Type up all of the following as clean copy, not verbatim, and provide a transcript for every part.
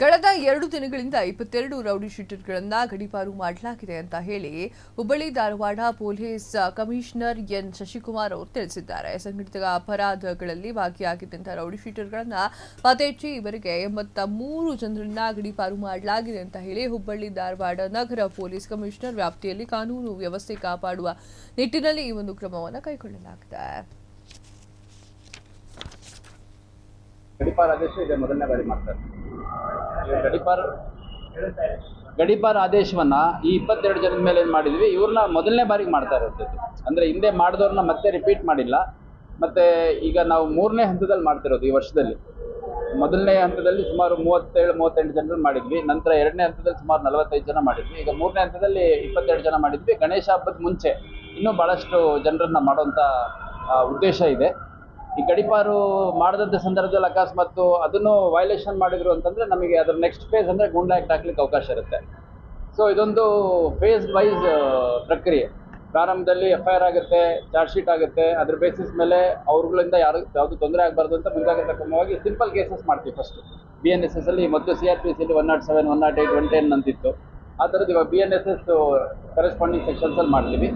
ಕಳೆದ 2 ದಿನಗಳಿಂದ 22 ರೌಡಿ ಶೀಟರ್ಗಳನ್ನು ಗಡೀಪಾರು ಮಾಡಲಾಗಿದೆ ಅಂತ ಹೇಳಿ Hubballi Dharwad police commissioner N Shashikumar ಅವರು ತಿಳಿಸಿದ್ದಾರೆ. ಸಂಘಟಿತ ಅಪರಾಧಗಳಲ್ಲಿ ಭಾಗಿಯಾಗಿದ್ದಂತಹ ರೌಡಿ ಶೀಟರ್ಗಳನ್ನು ಪತ್ತೆಹಚ್ಚಿ ಇವರಿಗೆ 83 ಜನರನ್ನ ಗಡೀಪಾರು ಮಾಡಲಾಗಿದೆ ಅಂತ ಹೇಳಿ ಹುಬ್ಬಳ್ಳಿ ಧಾರವಾಡ ನಗರ ಪೊಲೀಸ್ ಕಮಿಷನರ್ ವ್ಯಾಪ್ತಿಯಲ್ಲಿ ಕಾನೂನು ವ್ಯವಸ್ಥೆ ಕಾಪಾಡುವ ನಿಟ್ಟಿನಲ್ಲಿ ಈ ಒಂದು ಕ್ರಮವನ್ನು ಕೈಗೊಳ್ಳಲಾಗಿದೆ. ಗಡೀಪಾರ ಆದೇಶ ಇದೆ ಮೊದಲನೇ ಬಾರಿ ಮಾಡ್ತಾರೆ. ಗಡೀಪಾರ ಆದೇಶವನ್ನ ಈ 22 ಜನದ ಮೇಲೆ ಏನು ಮಾಡಿದ್ವಿ, ಇವ್ರನ್ನ ಮೊದಲನೇ ಬಾರಿಗೆ ಮಾಡ್ತಾ ಇರೋದು. ಅಂದ್ರೆ ಹಿಂದೆ ಮಾಡಿದವ್ರನ್ನ ಮತ್ತೆ ರಿಪೀಟ್ ಮಾಡಿಲ್ಲ. ಮತ್ತೆ ಈಗ ನಾವು 3ನೇ ಹಂತದಲ್ಲಿ ಮಾಡ್ತಿರೋದು ಈ ವರ್ಷದಲ್ಲಿ. ಮೊದಲನೇ ಹಂತದಲ್ಲಿ ಸುಮಾರು 37-38 ಜನರನ್ನು ಮಾಡಿದ್ವಿ. ನಂತರ 2ನೇ ಹಂತದಲ್ಲಿ ಸುಮಾರು 45 ಜನ ಮಾಡಿದ್ವಿ. ಈಗ 3ನೇ ಹಂತದಲ್ಲಿ 22 ಜನ ಮಾಡಿದ್ವಿ. ಗಣೇಶ ಹಬ್ಬದ ಮುಂಚೆ ಇನ್ನೂ ಬಹಳಷ್ಟು ಜನರನ್ನ ಮಾಡುವಂತ ಉದ್ದೇಶ ಇದೆ. ಈ ಗಡೀಪಾರು ಮಾಡದಂತ ಸಂದರ್ಭದಲ್ಲಿ ಅಕಸ್ಮಾತ್ ಅದನ್ನು ವೈಲೇಷನ್ ಮಾಡಿದ್ರು ಅಂತಂದ್ರೆ ನಮಗೆ ಅದರ ನೆಕ್ಸ್ಟ್ ಫೇಸ್ ಅಂದ್ರೆ ಗೂಂಡಾ ಆಕ್ಟ್ ಹಾಕ್ಲಿಕ್ಕೆ ಅವಕಾಶ ಇರುತ್ತೆ. ಸೊ ಇದೊಂದು ಫೇಸ್ ವೈಸ್ ಪ್ರಕ್ರಿಯೆ. ಪ್ರಾರಂಭದಲ್ಲಿ FIR ಆಗುತ್ತೆ, ಚಾರ್ಜ್ ಶೀಟ್ ಆಗುತ್ತೆ. ಅದ್ರ ಬೇಸಿಸ್ ಮೇಲೆ ಅವ್ರಗಳಿಂದ ಯಾವುದು ತೊಂದರೆ ಆಗಬಾರ್ದು ಅಂತ ಮುಂಜಾಗ್ರತಾ ಕ್ರಮವಾಗಿ ಸಿಂಪಲ್ ಕೇಸಸ್ ಮಾಡ್ತೀವಿ. ಫಸ್ಟ್ BNSS ಅಲ್ಲಿ ಮತ್ತು CRPC ಅಲ್ಲಿ 107, 108, 110 ಅಂತಿತ್ತು. ಆ ಥರದ್ದು ಇವಾಗ BNSS ಕರೆಸ್ಪಾಂಡಿಂಗ್ ಸೆಕ್ಷನ್ಸ್ ಅಲ್ಲಿ ಮಾಡ್ತೀವಿ.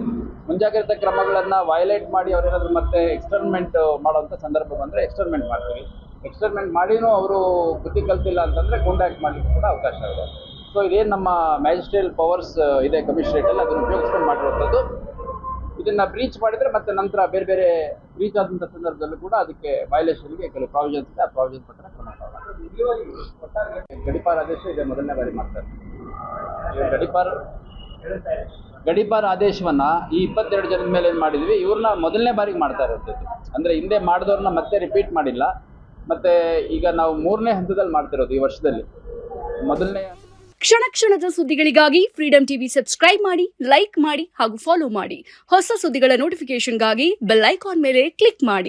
ಮುಂಜಾಗ್ರತಾ ಕ್ರಮಗಳನ್ನು ವೈಲೇಟ್ ಮಾಡಿ ಅವರೇನಾದರೂ ಮತ್ತೆ ಎಕ್ಸ್ಟರ್ಮೆಂಟ್ ಮಾಡುವಂಥ ಸಂದರ್ಭ ಬಂದರೆ ಎಕ್ಸ್ಟರ್ಮೆಂಟ್ ಮಾಡ್ತೀವಿ. ಎಕ್ಸ್ಟರ್ಮೆಂಟ್ ಮಾಡಿನೂ ಅವರು ಬುದ್ಧಿ ಕಲ್ತಿಲ್ಲ ಅಂತಂದರೆ ಕಾಂಟ್ಯಾಕ್ಟ್ ಮಾಡಲಿಕ್ಕೆ ಕೂಡ ಅವಕಾಶ ಇದೆ. ಸೊ ಇದೇನು ನಮ್ಮ ಮ್ಯಾಜಿಸ್ಟ್ರೇಟ್ ಪವರ್ಸ್ ಇದೆ ಕಮಿಷನರೇಟಲ್ಲಿ, ಅದನ್ನು ಉಪಯೋಗಿಸ್ಕೊಂಡು ಮಾಡಿರುವಂಥದ್ದು. ಇದನ್ನು ಬ್ರೀಚ್ ಮಾಡಿದರೆ ಮತ್ತೆ ನಂತರ ಬೇರೆ ಬೇರೆ ಬ್ರೀಚ್ ಆದಂಥ ಸಂದರ್ಭದಲ್ಲೂ ಕೂಡ ಅದಕ್ಕೆ ವೈಲೇಷನ್ಗೆ ಕೆಲವು ಪ್ರಾವಿಷನ್ಸ್ ಇದೆ. ಆ ಪ್ರಾವಿಷನ್ ಪ್ರಕಾರ ಕ್ರಮ ತಗೊಳ್ಳೋಣ. ಗಡೀಪಾರ ಆದೇಶ ಇದೆ ಮೊದಲನೇ ಬಾರಿ ಮಾಡ್ತಾರೆ. ಗಡೀಪಾರ ಆದೇಶವನ್ನ ಈ 22 ಜನದ ಮೇಲೆ ಏನು ಮಾಡಿದ್ವಿ, ಇವ್ರನ್ನ ಮೊದಲನೇ ಬಾರಿಗೆ ಮಾಡ್ತಾ ಇರೋದು. ಅಂದ್ರೆ ಹಿಂದೆ ಮಾಡಿದವ್ರನ್ನ ಮತ್ತೆ ರಿಪೀಟ್ ಮಾಡಿಲ್ಲ. ಮತ್ತೆ ಈಗ ನಾವು 3ನೇ ಹಂತದಲ್ಲಿ ಮಾಡ್ತಿರೋದು ಈ ವರ್ಷದಲ್ಲಿ. ಮೊದಲನೇ ಕ್ಷಣ ಕ್ಷಣದ ಸುದ್ದಿಗಳಿಗಾಗಿ ಫ್ರೀಡಂ ಟಿವಿ ಸಬ್ಸ್ಕ್ರೈಬ್ ಮಾಡಿ, ಲೈಕ್ ಮಾಡಿ ಹಾಗೂ ಫಾಲೋ ಮಾಡಿ. ಹೊಸ ಸುದ್ದಿಗಳ ನೋಟಿಫಿಕೇಶನ್ಗಾಗಿ ಬೆಲ್ ಐಕಾನ್ ಮೇಲೆ ಕ್ಲಿಕ್ ಮಾಡಿ.